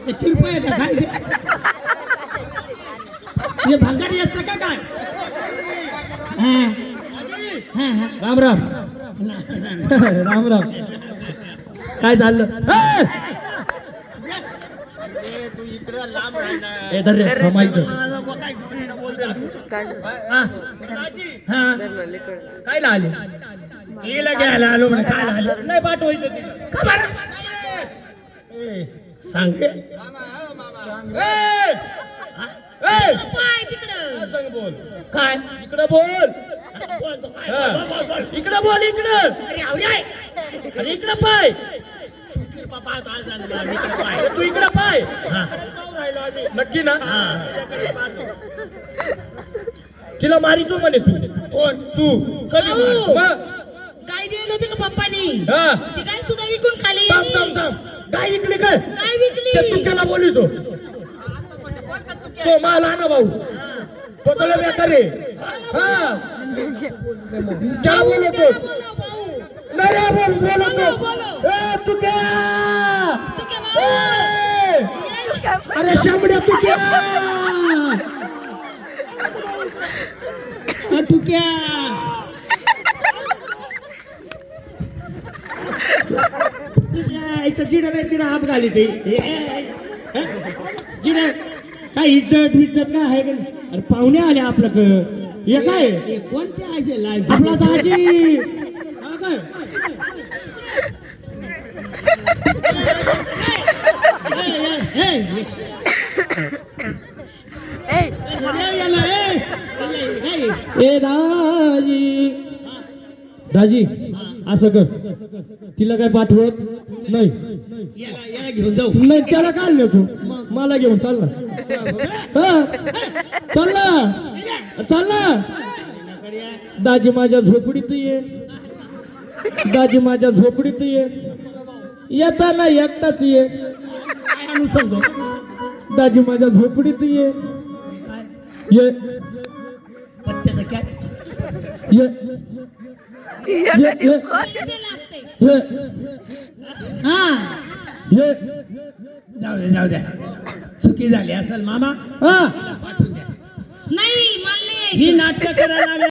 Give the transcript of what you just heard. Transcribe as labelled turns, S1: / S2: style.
S1: रुपये का काय हे भंगारी असतं का काय?
S2: राम राम राम राम. काय चाललं? ए धर रे माईक धर. काय आले?
S1: हिला घ्यायला आलो म्हणे. काय आलं
S2: नाही पाठवायचं ते.
S1: का बरं? सांगते
S2: सांग बोल.
S1: काय
S2: इकडं बोल.
S1: बोलतो काय? बोल, बोल.
S2: इकडं बोल. इकडं.
S1: अरे आवराय.
S2: अरे इकडं पाय.
S1: कृपा पाहतो आज आलो मला. इकडे पाय.
S2: तू इकडं पाय.
S1: हा.
S2: नक्की ना? तिला मारितो म्हणे तू.
S1: कोण?
S2: तू कधी
S3: अहो.
S2: मग?
S3: गाय दिली होती का पप्पानी?
S2: हा.
S3: ती गाय सुद्धा विकून खाली.
S2: थांब थांब थांब. काय इकडे काय?
S3: गाय विकली.
S2: ते तू त्याला बोलितो. तो मला ना भाऊ. तो तुला बेकार रे. हा. त्याला बोलतो.
S3: बोलो भाऊ.
S2: नाही रे बोल बोलतो.
S3: बोलो.
S2: ए तू क्या?
S3: तू क्या भाऊ?
S2: अरे शामड्या तू क्या?
S1: तू क्या?
S2: चिडा हात घाली ते चिडा. काय इज्जत विज्जत काय आहे का नाही? अरे पाहुणे आले आपल्याकडं. हे काय
S1: हे कोणते असे लाज?
S2: आपला दाजी. हा काय? ए दाजी. दाजी असं कर. तिला काय पाठवत नाही.
S1: याला घेऊन जाऊ.
S2: नाही त्याला काय नेतो? मला घेऊन चाल ना. हा. चाल ना. चाल ना. दाजी माझ्या झोपडीत ये. दाजी माझ्या झोपडीत ये. येताना एकटाच ये.
S1: काय आणू सांगतो?
S2: दाजी माझ्या झोपडीत ये. ये
S1: पत्त्याचं काय?
S2: ये ये ये
S3: किती लागते?
S2: ये
S3: हा.
S2: ये.
S1: जाऊ दे जाऊ द्या. चुकी झाली असेल मामा.
S2: हा.
S1: पाठवून द्या.
S3: नाही मला नाही.
S1: ही नाटक करायला लागली.